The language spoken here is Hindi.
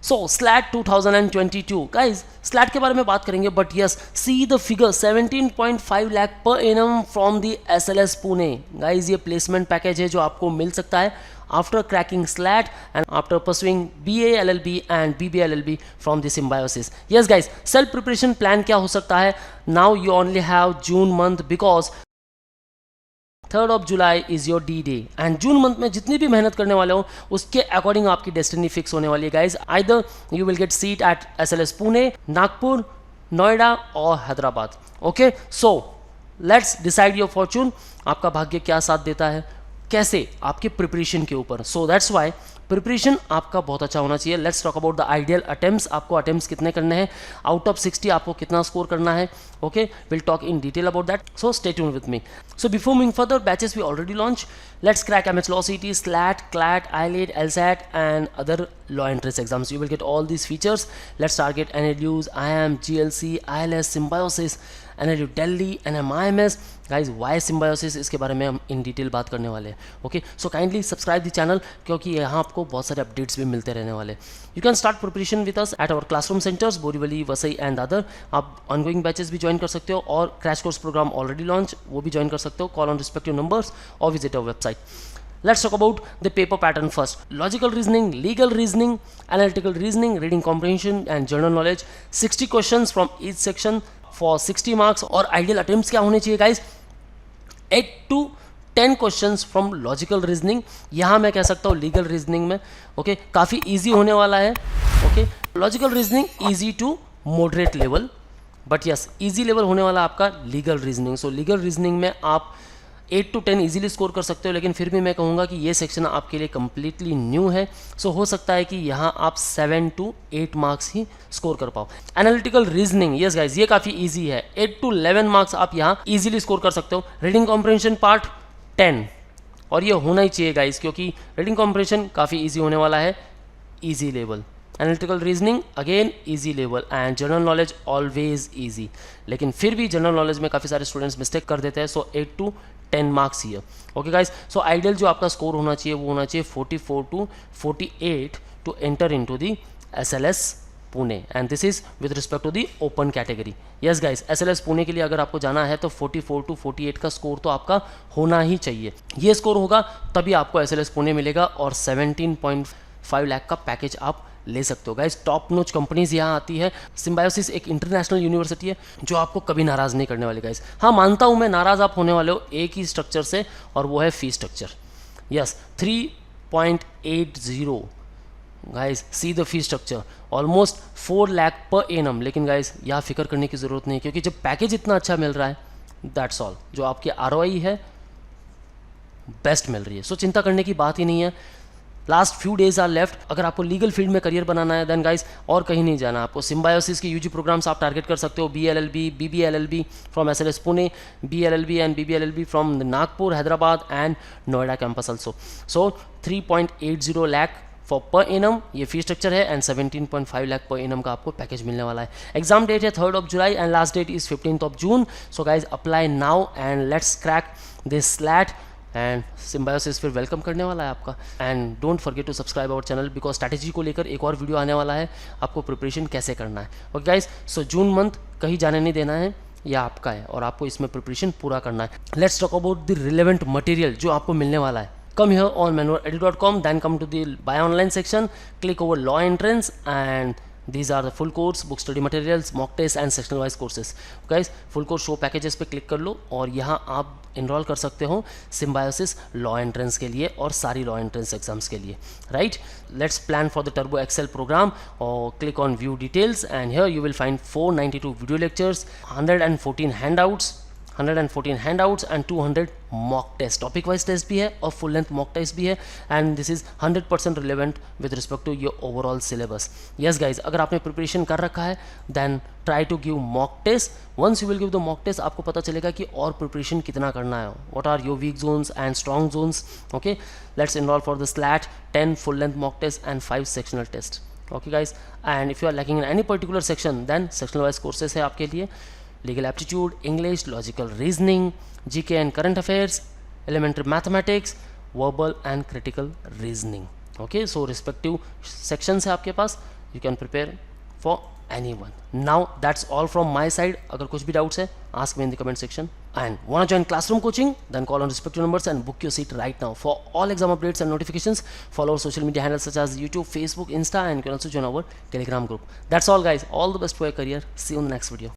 सो स्लैट 2022 गाइज, स्लैट के बारे में बात करेंगे, but yes see the figure 17.5 lakh per annum from the SLS Pune. Guys ये प्लेसमेंट पैकेज है जो आपको मिल सकता है after cracking SLAT and after pursuing BA LLB and BBA LLB from the Symbiosis. Yes guys, self preparation plan क्या हो सकता है? Now you only have June month because 3rd of July is your D day and June month में जितनी भी मेहनत करने वाले हो उसके अकॉर्डिंग आपकी डेस्टिनी फिक्स होने वाली है guys. Either you will get seat at SLS Pune, Nagpur, Noida or Hyderabad. Okay, so let's decide your fortune. आपका भाग्य क्या साथ देता है, कैसे, आपके प्रिपरेशन के ऊपर। सो दैट्स वाई प्रिपरेशन आपका बहुत अच्छा होना चाहिए। Let's talk about the ideal attempts. आपको अटेम्प्ट्स कितने करने हैं, आउट ऑफ 60 आपको कितना स्कोर करना है। Okay, will talk in detail about that, so stay tune with me. So before moving further, batches we already launch. Let's crack MH Law CT, SLAT, CLAT, IELTS, LSAT and other law entrance exams. You will get all these features. Let's target NLUs, IIM, GLC, ILS, Symbiosis, NLU Delhi, NMIMS. Guys why Symbiosis, इसके बारे में हम इन डिटेल बात करने वाले हैं। Okay, so kindly subscribe the channel क्योंकि यहाँ आपको बहुत सारे अपडेट्स भी मिलते रहने वाले। You can start preparation with us at our classroom centres Borivali, Vasai and other. आप ऑनगोइंग बैचेस भी ज्वाइन कर सकते हो और crash course programme already launch, वो भी ज्वाइन कर सकते हो। कॉल ऑन रिस्पेक्टिव नंबर्स और visit our website. Let's talk about the paper pattern first. Logical reasoning, legal reasoning, analytical reasoning, reading comprehension and general knowledge. 60 questions from each section for 60 marks. और ideal attempts क्या होने चाहिए guys? 8 to 10 questions from logical reasoning. यहाँ मैं कह सकता हूँ लीगल रीजनिंग में ओके काफ़ी इजी होने वाला है। Okay, logical reasoning easy to moderate level, but yes easy level होने वाला आपका legal reasoning. So legal reasoning में आप 8 to 10 इजीली स्कोर कर सकते हो, लेकिन फिर भी मैं कहूँगा कि ये सेक्शन आपके लिए कम्प्लीटली न्यू है। सो हो सकता है कि यहाँ आप 7 to 8 मार्क्स ही स्कोर कर पाओ। एनालिटिकल रीजनिंग, यस गाइज ये काफ़ी इजी है, 8 to 11 मार्क्स आप यहाँ इजीली स्कोर कर सकते हो। रीडिंग कॉम्प्रिहेंशन पार्ट 10, और ये होना ही चाहिए गाइज क्योंकि रीडिंग कॉम्प्रिहेंशन काफ़ी ईजी होने वाला है, easy level. Analytical reasoning again easy level and general knowledge always easy, लेकिन फिर भी जनरल नॉलेज में काफ़ी सारे स्टूडेंट्स मिस्टेक कर देते हैं। सो 8 to 10 मार्क्स ही है। ओके गाइज, सो आइडियल जो आपका स्कोर होना चाहिए वो होना चाहिए 44 to 48 to enter into the SLS Pune, and this is with respect to the open category. Yes guys, SLS Pune के लिए अगर आपको जाना है तो 44 to 48 का स्कोर तो आपका होना ही चाहिए। ये स्कोर होगा तभी आपको SLS पुणे मिलेगा और 17.5 लाख का पैकेज आप ले सकते हो। गाइज टॉप नोच कंपनीज यहाँ आती है। सिम्बायोसिस एक इंटरनेशनल यूनिवर्सिटी है जो आपको कभी नाराज़ नहीं करने वाली। गाइज हाँ मानता हूँ मैं, नाराज़ आप होने वाले हो एक ही स्ट्रक्चर से और वो है fee structure. Yes 3.80 guys, see the fee structure almost 4 lakh per annum. लेकिन गाइज यहाँ फिक्र करने की ज़रूरत नहीं क्योंकि जब पैकेज इतना अच्छा मिल रहा है, दैट्स ऑल, जो आपके ROI है बेस्ट मिल रही है। सो चिंता करने की बात ही नहीं है। Last few days are left. अगर आपको लीगल फील्ड में करियर बनाना है देन गाइस और कहीं नहीं जाना आपको। सिम्बायोसिस की UG प्रोग्राम्स आप टारगेट कर सकते हो, BLLB, BBLLB from SLS Pune, BLLB and BBLLB from Nagpur, Hyderabad and Noida campus also. So 3.80 lakh for per annum ये फी स्ट्रक्चर है एंड 17.5 लाख पर एनम का आपको पैकेज मिलने वाला है। एग्जाम डेट है 3rd of July and last date is 15th of June। So guys apply now and let's crack this SLAT and Symbiosis फिर वेलकम करने वाला है आपका। And don't forget to subscribe our channel because strategy को लेकर एक और वीडियो आने वाला है, आपको प्रिपरेशन कैसे करना है। ओके गाइज, सो जून मंथ कहीं जाने नहीं देना है, यह आपका है और आपको इसमें प्रिपरेशन पूरा करना है। Let's talk about the relevant material जो आपको मिलने वाला है। Come here on manualedu.com, then come to the buy online section, click over law entrance and these are the full course, book study materials, mock tests and sectional wise courses. Guys, full course show packages पे क्लिक कर लो और यहाँ आप इनरोल कर सकते हो सिम्बायोसिस लॉ एंट्रेंस के लिए और सारी लॉ एंट्रेंस एग्जाम्स के लिए, right. Let's plan for the turbo excel program और click on view details and here you will find 492 video lectures, 114 handouts and 200 mock test. Topic wise test भी है और फुल लेंथ मॉक टेस्ट भी है and this is 100% relevant with respect to your overall syllabus. Yes guys, अगर आपने प्रिपरेशन कर रखा है then try to give mock test. Once you will give the mock test आपको पता चलेगा कि और प्रिपरेशन कितना करना है, what are your weak zones and strong zones. Okay, let's enroll for the SLAT 10 full length mock test and 5 sectional test. Okay guys, and if you are lacking in any particular section then sectional wise courses है आपके लिए। Legal aptitude, English, logical reasoning, GK and current affairs, elementary mathematics, verbal and critical reasoning. Okay, so respective sections है आपके पास, you can prepare for anyone. Now that's all from my side. अगर कुछ भी doubts है, ask me in the comment section. And wanna join classroom coaching? Then call on respective numbers and book your seat right now. For all exam updates and notifications, follow our social media handles such as YouTube, Facebook, Insta, and you can also join our Telegram group. That's all guys. All the best for your career. See you in the next video.